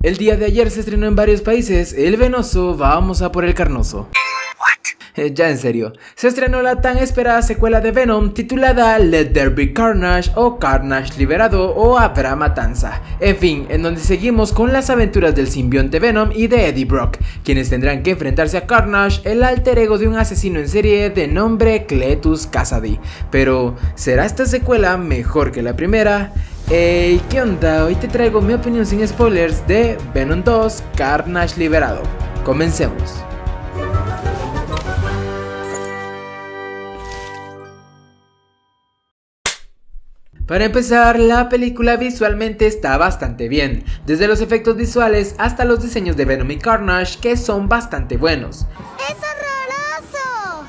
El día de ayer se estrenó en varios países El Venoso, vamos a por el Carnoso. Ya en serio, se estrenó la tan esperada secuela de Venom titulada Let There Be Carnage o Carnage Liberado o Habrá Matanza. En fin, en donde seguimos con las aventuras del simbionte Venom y de Eddie Brock, quienes tendrán que enfrentarse a Carnage, el alter ego de un asesino en serie de nombre Cletus Kasady. Pero, ¿será esta secuela mejor que la primera? Hey, ¿qué onda? Hoy te traigo mi opinión sin spoilers de Venom 2 Carnage Liberado. Comencemos. Para empezar, la película visualmente está bastante bien, desde los efectos visuales hasta los diseños de Venom y Carnage, que son bastante buenos. ¡Es horroroso!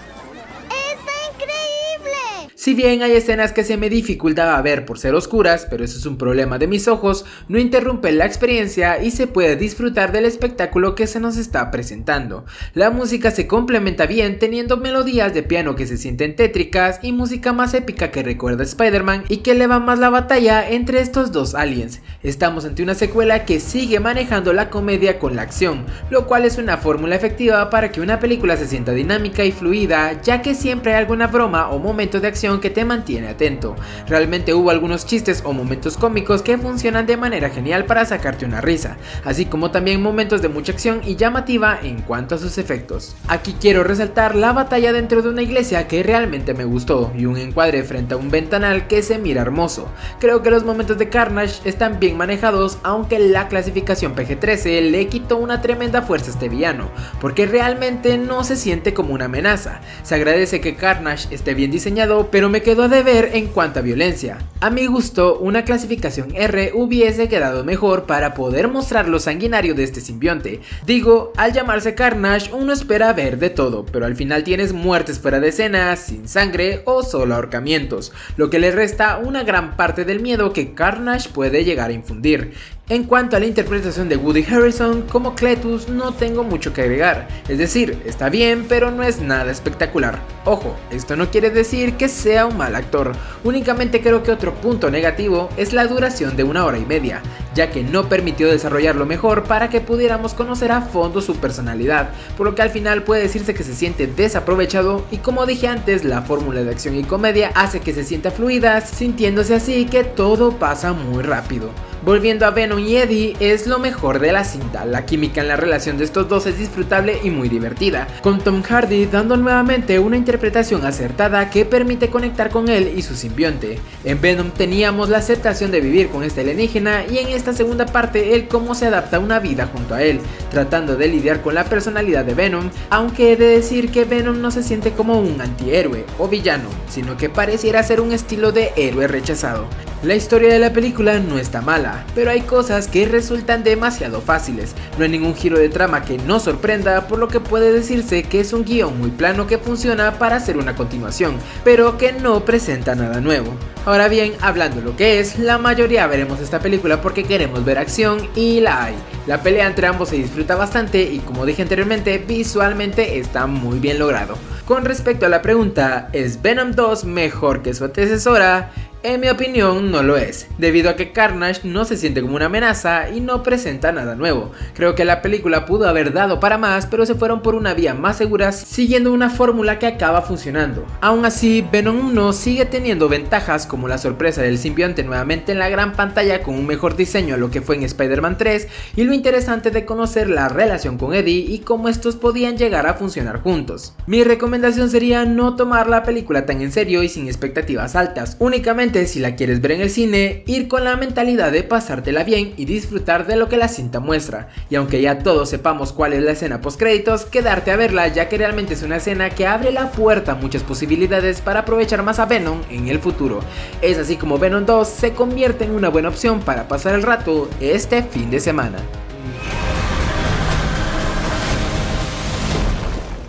¡Está increíble! Si bien hay escenas que se me dificultaba ver por ser oscuras, pero eso es un problema de mis ojos, no interrumpe la experiencia y se puede disfrutar del espectáculo que se nos está presentando. La música se complementa bien, teniendo melodías de piano que se sienten tétricas y música más épica que recuerda a Spider-Man y que eleva más la batalla entre estos dos aliens. Estamos ante una secuela que sigue manejando la comedia con la acción, lo cual es una fórmula efectiva para que una película se sienta dinámica y fluida, ya que siempre hay alguna broma o momento de acción que te mantiene atento. Realmente hubo algunos chistes o momentos cómicos que funcionan de manera genial para sacarte una risa, así como también momentos de mucha acción y llamativa en cuanto a sus efectos. Aquí quiero resaltar la batalla dentro de una iglesia que realmente me gustó y un encuadre frente a un ventanal que se mira hermoso. Creo que los momentos de Carnage están bien manejados, aunque la clasificación PG-13 le quitó una tremenda fuerza a este villano, porque realmente no se siente como una amenaza. Se agradece que Carnage esté bien diseñado, pero me quedó a deber en cuanto a violencia. A mi gusto, una clasificación R hubiese quedado mejor para poder mostrar lo sanguinario de este simbionte. Digo, al llamarse Carnage uno espera ver de todo, pero al final tienes muertes fuera de escena, sin sangre o solo ahorcamientos, lo que le resta una gran parte del miedo que Carnage puede llegar a infundir. En cuanto a la interpretación de Woody Harrelson como Cletus, no tengo mucho que agregar, es decir, está bien pero no es nada espectacular. Ojo, esto no quiere decir que sea un mal actor, únicamente creo que otro punto negativo es la duración de 1 hora y media, ya que no permitió desarrollarlo mejor para que pudiéramos conocer a fondo su personalidad, por lo que al final puede decirse que se siente desaprovechado y como dije antes, la fórmula de acción y comedia hace que se sienta fluida, sintiéndose así que todo pasa muy rápido. Volviendo a Venom y Eddie, es lo mejor de la cinta, la química en la relación de estos dos es disfrutable y muy divertida, con Tom Hardy dando nuevamente una interpretación acertada que permite conectar con él y su simbionte. En Venom teníamos la aceptación de vivir con este alienígena y en esta segunda parte el cómo se adapta a una vida junto a él, tratando de lidiar con la personalidad de Venom, aunque he de decir que Venom no se siente como un antihéroe o villano, sino que pareciera ser un estilo de héroe rechazado. La historia de la película no está mala, pero hay cosas que resultan demasiado fáciles, no hay ningún giro de trama que nos sorprenda, por lo que puede decirse que es un guión muy plano que funciona para hacer una continuación, pero que no presenta nada nuevo. Ahora bien, hablando de lo que es, la mayoría veremos esta película porque queremos ver acción y la hay. La pelea entre ambos se disfruta bastante y como dije anteriormente, visualmente está muy bien logrado. Con respecto a la pregunta, ¿es Venom 2 mejor que su antecesora? En mi opinión no lo es, debido a que Carnage no se siente como una amenaza y no presenta nada nuevo. Creo que la película pudo haber dado para más, pero se fueron por una vía más segura siguiendo una fórmula que acaba funcionando. Aún así, Venom 1 sigue teniendo ventajas como la sorpresa del simbionte nuevamente en la gran pantalla con un mejor diseño a lo que fue en Spider-Man 3 y lo interesante de conocer la relación con Eddie y cómo estos podían llegar a funcionar juntos. Mi recomendación sería no tomar la película tan en serio y sin expectativas altas, únicamente si la quieres ver en el cine, ir con la mentalidad de pasártela bien y disfrutar de lo que la cinta muestra, y aunque ya todos sepamos cuál es la escena post créditos, quedarte a verla ya que realmente es una escena que abre la puerta a muchas posibilidades para aprovechar más a Venom en el futuro. Es así como Venom 2 se convierte en una buena opción para pasar el rato este fin de semana.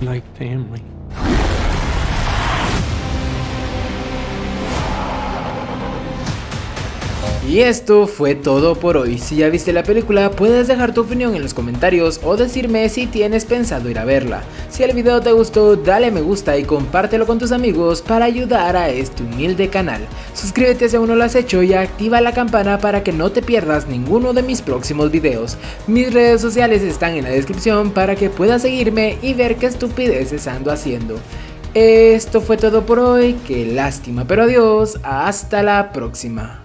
Like family. Y esto fue todo por hoy. Si ya viste la película, puedes dejar tu opinión en los comentarios o decirme si tienes pensado ir a verla. Si el video te gustó, dale me gusta y compártelo con tus amigos para ayudar a este humilde canal. Suscríbete si aún no lo has hecho y activa la campana para que no te pierdas ninguno de mis próximos videos. Mis redes sociales están en la descripción para que puedas seguirme y ver qué estupideces ando haciendo. Esto fue todo por hoy, qué lástima, pero adiós, hasta la próxima.